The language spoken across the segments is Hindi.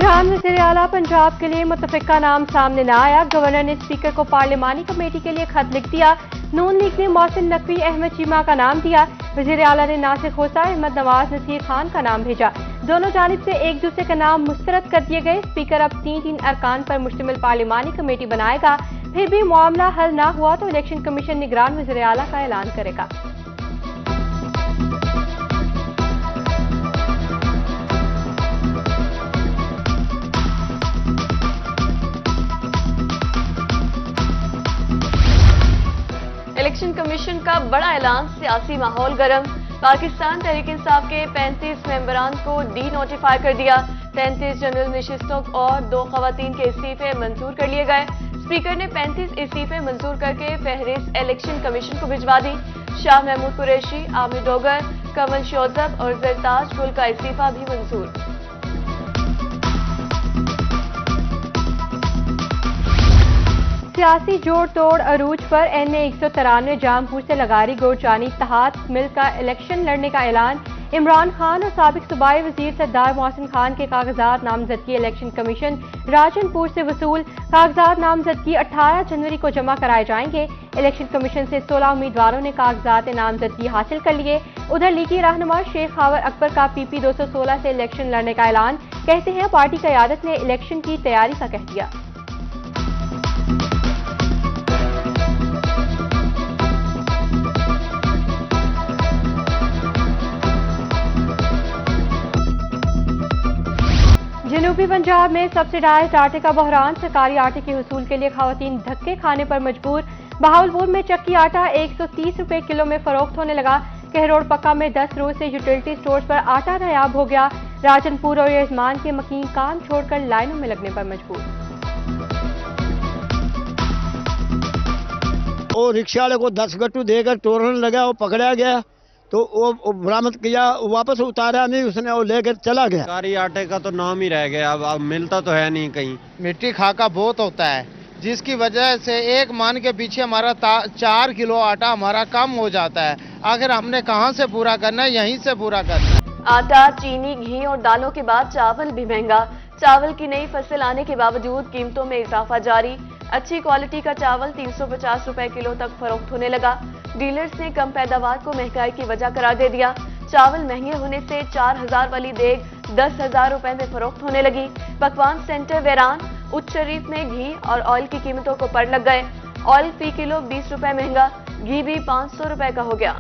इमरान वज़ीर आला पंजाब के लिए मुतफ़िका नाम सामने न आया। गवर्नर ने स्पीकर को पार्लिमानी कमेटी के लिए खत लिख दिया। नून लीग ने मोहसिन नकवी अहमद चीमा का नाम दिया। वज़ीर आला ने नासिर खोसा अहमद नवाज नसीर खान का नाम भेजा। दोनों जानिब से एक दूसरे का नाम मुस्तरद कर दिए गए। स्पीकर अब 3 अरकान पर मुश्तमिल पार्लिमानी कमेटी बनाएगा। फिर भी मामला हल न हुआ तो इलेक्शन कमीशन निगरान वज़ीर आला का ऐलान करेगा। इलेक्शन कमीशन का बड़ा ऐलान, सियासी माहौल गर्म। पाकिस्तान तहरीक इंसाफ के 35 मेंबरान को डी नोटिफाई कर दिया। 33 जनरल नशिस्तों और 2 खवातीन के इस्तीफे मंजूर कर लिए गए। स्पीकर ने 35 इस्तीफे मंजूर करके फहरिस्त इलेक्शन कमीशन को भिजवा दी। शाह महमूद कुरैशी, आमिर डोगर, कमल शोजब और जरताज गुल का इस्तीफा भी मंजूर। सियासी जोड़ तोड़ अरूज पर NA 193 जामपुर से लगारी गोरचानी इत्तेहाद मिल का इलेक्शन लड़ने का ऐलान। इमरान खान और साबिक सूबाई वजीर सरदार मोहसिन खान के कागजात नामजदगी इलेक्शन कमीशन राजनपुर से वसूल। कागजात नामजदगी 18 जनवरी को जमा कराए जाएंगे। इलेक्शन कमीशन से 16 उम्मीदवारों ने कागजात नामजदगी हासिल कर लिए। उधर लीगी रहनुमा शेख खावर अकबर का PP 216 से इलेक्शन लड़ने का ऐलान। कहते हैं पार्टी क़यादत ने इलेक्शन की तैयारी का कह दिया। जनूबी पंजाब में सब्सिडाइज्ड आटे का बहरान। सरकारी आटे के हुसूल के लिए खवातीन धक्के खाने पर मजबूर। बहावलपुर में चक्की आटा 130 रुपए किलो में फरोख्त होने लगा। कहरोड़ पक्का में 10 रोज से यूटिलिटी स्टोर्स पर आटा नायाब हो गया। राजनपुर और यजमान के मकीन काम छोड़कर लाइनों में लगने पर मजबूर। वो रिक्शा वाले को 10 गट्टू देकर तोड़ने लगा, वो पकड़ा गया तो वो बरामद किया, वापस उतारा नहीं उसने, वो लेकर चला गया। सरकारी आटे का तो नाम ही रह गया, अब मिलता तो है नहीं कहीं। मिट्टी खाका बहुत होता है जिसकी वजह से एक मान के पीछे हमारा 4 किलो आटा हमारा कम हो जाता है। आखिर हमने कहां से पूरा करना है, यहीं से पूरा करना है। आटा, चीनी, घी और दालों के बाद चावल भी महंगा। चावल की नई फसल आने के बावजूद कीमतों में इजाफा जारी। अच्छी क्वालिटी का चावल 350 रुपए किलो तक फरोख्त होने लगा। डीलर्स ने कम पैदावार को महंगाई की वजह करार दे दिया। चावल महंगे होने से 4000 वाली देग 10,000 रुपए में फरोख्त होने लगी। पकवान सेंटर वैरान। उच्च शरीफ में घी और ऑयल की कीमतों को पड़ लग गए। ऑयल फी किलो 20 रुपए महंगा। घी भी 500 रुपए का हो गया।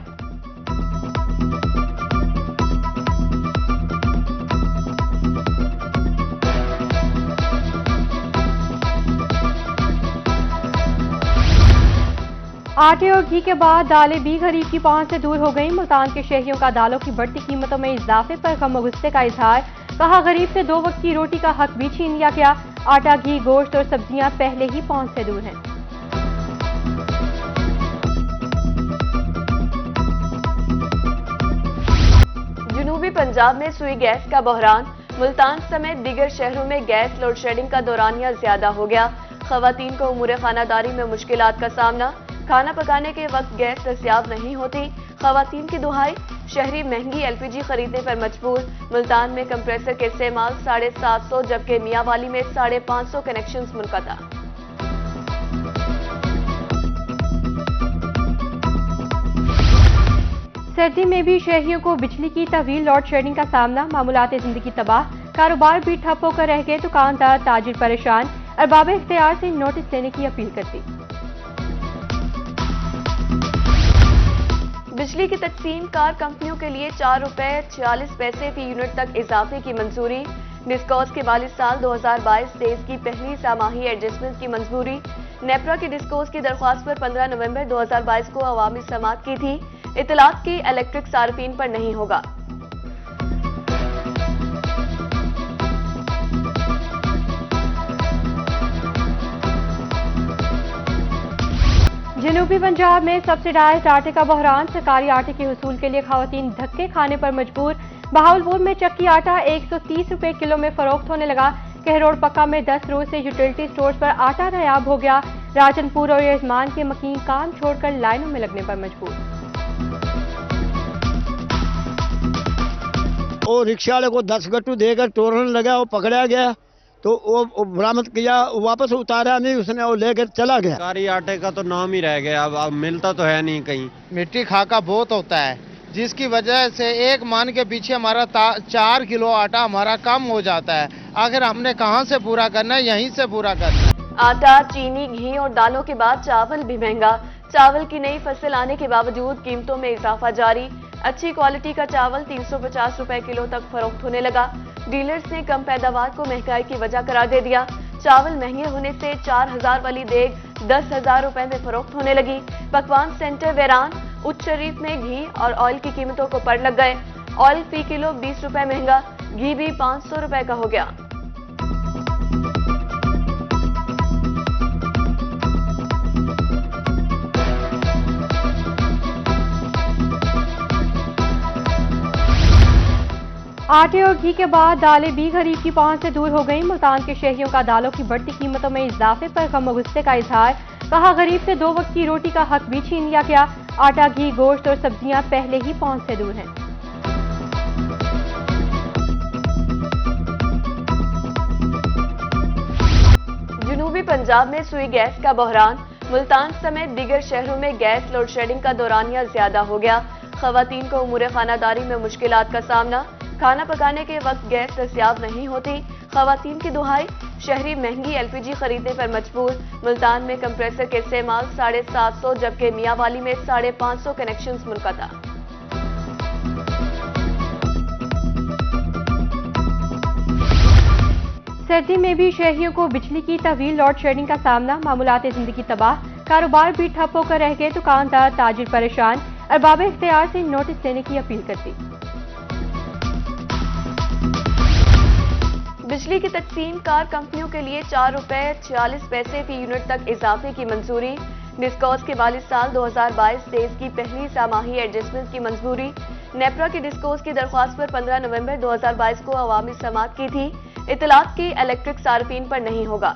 आटे और घी के बाद दालें भी गरीब की पहुंच से दूर हो गई। मुल्तान के शहरियों का दालों की बढ़ती कीमतों में इजाफे पर गम और गुस्से का इजहार। कहा गरीब से 2 वक्त की रोटी का हक भी छीन लिया गया। आटा, घी, गोश्त और सब्जियां पहले ही पहुंच से दूर हैं। जनूबी पंजाब में सुई गैस का बहरान। मुल्तान समेत दीगर शहरों में गैस लोड शेडिंग का दौरानिया ज्यादा हो गया। खवातीन को उमूर खानादारी में मुश्किलात का सामना। खाना पकाने के वक्त गैस दस्तियाब नहीं होती। खवातीन की दुहाई। शहरी महंगी LPG खरीदने पर मजबूर। मुल्तान में कंप्रेसर के इस्तेमाल 750 जबकि मियावाली में 550 कनेक्शन मुनक़ता। सर्दी में भी शहरियों को बिजली की तवील लोड शेडिंग का सामना। मामूलात जिंदगी तबाह। कारोबार भी ठप होकर रह गए। दुकानदार, ताजिर परेशान। अरबाब इख्तियार से नोटिस लेने की अपील करती। बिजली की तकसीम कार कंपनियों के लिए 4 रुपए 46 पैसे फी यूनिट तक इजाफे की मंजूरी। डिस्कॉस के माली साल 2022-23 की पहली सामाही एडजस्टमेंट की मंजूरी। नेपरा की डिस्कॉस की दरख्वास्त पर 15 नवंबर 2022 को अवामी समाअत की थी। इतलात की इलेक्ट्रिक सार्फिन पर नहीं होगा। जनूबी पंजाब में सब्सिडाइज्ड आटे का बहरान। सरकारी आटे के हुसूल के लिए खवातीन धक्के खाने पर मजबूर। बहावलपुर में चक्की आटा 130 रुपए किलो में फरोख्त होने लगा। कहरोड़ पक्का में 10 रोज से यूटिलिटी स्टोर्स पर आटा नायाब हो गया। राजनपुर और यजमान के मकीन काम छोड़कर लाइनों में लगने पर मजबूर। वो रिक्शा वाले को 10 गट्टू देकर तोड़ने लगा, वो पकड़ा गया तो वो बरामद किया, वापस उतारा नहीं उसने, वो लेकर चला गया। सरकारी आटे का तो नाम ही रह गया, अब मिलता तो है नहीं कहीं। मिट्टी खाका बहुत होता है, जिसकी वजह से एक मान के पीछे हमारा 4 किलो आटा हमारा कम हो जाता है। आखिर हमने कहाँ से पूरा करना है, यहीं से पूरा करना है। आटा, चीनी, घी और दालों के बाद चावल भी महंगा। चावल की नई फसल आने के बावजूद कीमतों में इजाफा जारी। अच्छी क्वालिटी का चावल 350 रुपए किलो तक फरोख्त होने लगा। डीलर्स ने कम पैदावार को महंगाई की वजह करार दे दिया। चावल महंगे होने से 4000 वाली देग 10,000 रुपए में फरोख्त होने लगी। पकवान सेंटर वेरान, उच्च शरीफ में घी और ऑयल की कीमतों को पड़ लग गए। ऑयल फी किलो 20 रुपए महंगा, घी भी 500 रुपए का हो गया। आटे और घी के बाद दालें भी गरीब की पहुंच से दूर हो गईं। मुल्तान के शहरियों का दालों की बढ़ती कीमतों में इजाफे पर गम गुस्से का इजहार। कहा, गरीब से 2 वक्त की रोटी का हक भी छीन लिया गया। आटा, घी, गोश्त और सब्जियां पहले ही पहुंच से दूर हैं। जनूबी पंजाब में सुई गैस का बहरान। मुल्तान समेत दीगर शहरों में गैस लोड शेडिंग का दौरानिया ज्यादा हो गया। खवातीन को उमूर खानादारी में मुश्किलात का सामना। खाना पकाने के वक्त गैस दस्तयाब नहीं होती। खवातीन की दुहाई, शहरी महंगी एलपीजी खरीदने पर मजबूर। मुल्तान में कंप्रेसर के इस्तेमाल 750, जबकि मियांवाली में 550 कनेक्शंस मुनक़ता। सर्दी में भी शहरियों को बिजली की तवील लोड शेडिंग का सामना। मामूलात जिंदगी तबाह, कारोबार भी ठप होकर रह गए। दुकानदार, ताजिर परेशान। अरबाब इख्तियार से नोटिस लेने की अपील करती। बिजली की तकसीम कार कंपनियों के लिए 4 रुपए 46 पैसे फी यूनिट तक इजाफे की मंजूरी। डिस्कॉस के माली साल 2022-23 की पहली सामाही एडजस्टमेंट की मंजूरी। नेपरा की डिस्कॉस की दरख्वास्त पर 15 नवंबर 2022 को अवामी समाअत की थी। इतलात की इलेक्ट्रिक सार्फिन पर नहीं होगा।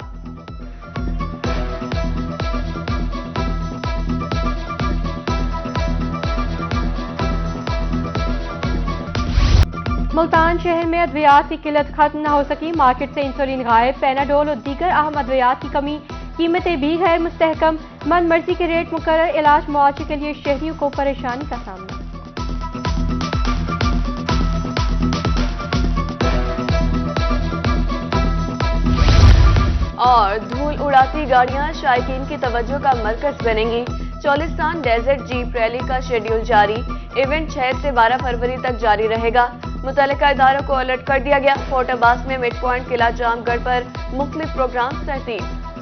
मुल्तान शहर में अद्वियात की किल्लत खत्म न हो सकी। मार्केट से इंसुलिन गायब, पेनाडोल और दीगर अहम अद्वियात की कमी। कीमतें भी गैर मुस्तहकम। मन मर्जी के रेट मुकर्रर। इलाज मुआवजे के लिए शहरियों को परेशानी का सामना। और धूल उड़ाती गाड़ियां शायकीन की तवज्जो का मरकज बनेंगी। चोलिस्तान डेजर्ट जीप रैली का शेड्यूल जारी। इवेंट 6 से 12 फरवरी तक जारी रहेगा। मुतल्लिका इदारों को अलर्ट कर दिया गया। फोर्ट अब्बास में मिड पॉइंट, किला जामगढ़ पर मुख्तलिफ प्रोग्राम तरतीब।